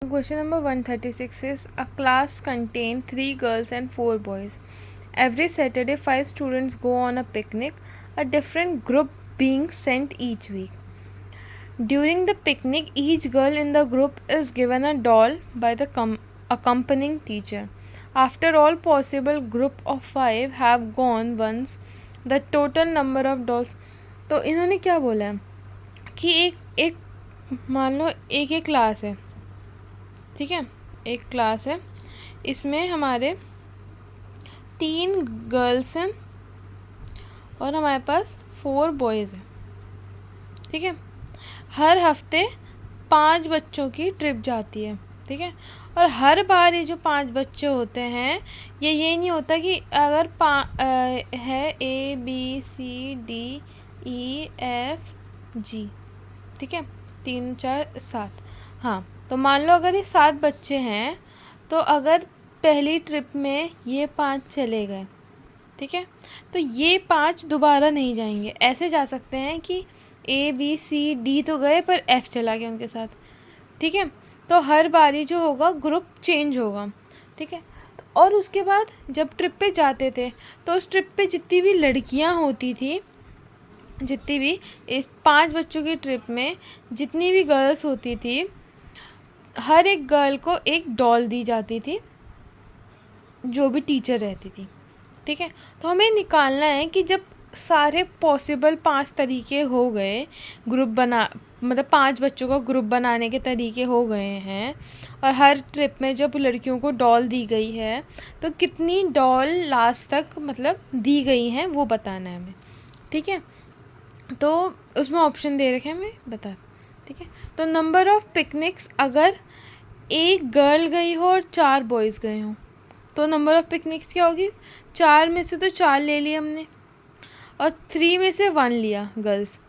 Question number 136 is a class contains 3 girls and 4 boys. Every Saturday 5 students go on a picnic, a different group being sent each week. During the picnic, each girl in the group is given a doll by the accompanying teacher. After all possible group of 5 have gone once, the total number of dolls. तो इन्होंने क्या बोला है कि एक मान लो एक class है, ठीक है, एक क्लास है, इसमें हमारे 3 गर्ल्स हैं और हमारे पास 4 बॉयज़ हैं, ठीक है। हर हफ्ते 5 बच्चों की ट्रिप जाती है, ठीक है। और हर बार ये जो 5 बच्चे होते हैं, ये नहीं होता कि अगर है ABCDEFG, ठीक है, 3 4 7, हाँ, तो मान लो अगर ये 7 बच्चे हैं, तो अगर पहली ट्रिप में ये 5 चले गए, ठीक है, तो ये 5 दोबारा नहीं जाएंगे। ऐसे जा सकते हैं कि ABCD तो गए पर F चला गया उनके साथ, ठीक है। तो हर बारी जो होगा ग्रुप चेंज होगा, ठीक है। और उसके बाद जब ट्रिप पे जाते थे तो उस ट्रिप पे जितनी भी लड़कियां होती थी, जितनी भी इस 5 बच्चों की ट्रिप में जितनी भी गर्ल्स होती थी, हर एक गर्ल को एक डॉल दी जाती थी जो भी टीचर रहती थी, ठीक है। तो हमें निकालना है कि जब सारे पॉसिबल 5 तरीके हो गए ग्रुप बना, मतलब 5 बच्चों का ग्रुप बनाने के तरीके हो गए हैं, और हर ट्रिप में जब लड़कियों को डॉल दी गई है तो कितनी डॉल लास्ट तक मतलब दी गई हैं वो बताना है हमें, ठीक है। तो उसमें ऑप्शन दे रखे हैं, मैं बता, ठीक है। तो नंबर ऑफ़ पिकनिक्स, अगर एक गर्ल गई हो और 4 बॉयज़ गए हों तो नंबर ऑफ़ पिकनिक्स क्या होगी, 4 में से तो 4 ले लिए हमने और 3 में से 1 लिया गर्ल्स,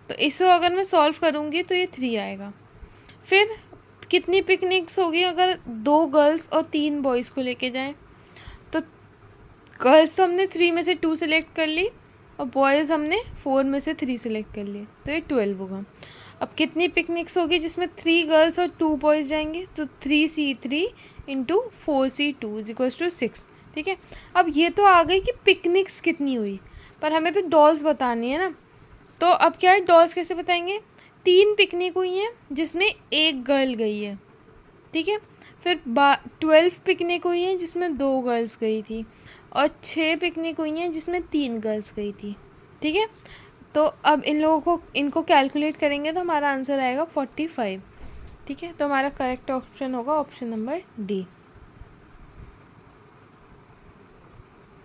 तो इसको अगर मैं सॉल्व करूँगी तो ये 3 आएगा। फिर कितनी पिकनिक्स होगी अगर 2 गर्ल्स और 3 बॉयज़ को लेके जाएं, तो गर्ल्स तो हमने 3 में से 2 सेलेक्ट कर ली और बॉयज़ हमने 4 में से 3 सेलेक्ट कर लिए, तो ये 12 होगा। अब कितनी पिकनिक्स होगी जिसमें 3 गर्ल्स और 2 बॉयज़ जाएंगे, तो 3C3 into 4C2 is equals to 6, ठीक है। अब ये तो आ गई कि पिकनिक्स कितनी हुई, पर हमें तो डॉल्स बतानी है ना। तो अब क्या है, डॉल्स कैसे बताएंगे, 3 पिकनिक हुई हैं जिसमें 1 गर्ल गई है, ठीक है। फिर 12 पिकनिक हुई हैं जिसमें 2 गर्ल्स गई थी, और 6 पिकनिक हुई हैं जिसमें 3 गर्ल्स गई थी, ठीक है। तो अब इनको कैलकुलेट करेंगे तो हमारा आंसर आएगा 45, ठीक है। तो हमारा करेक्ट ऑप्शन होगा ऑप्शन नंबर डी।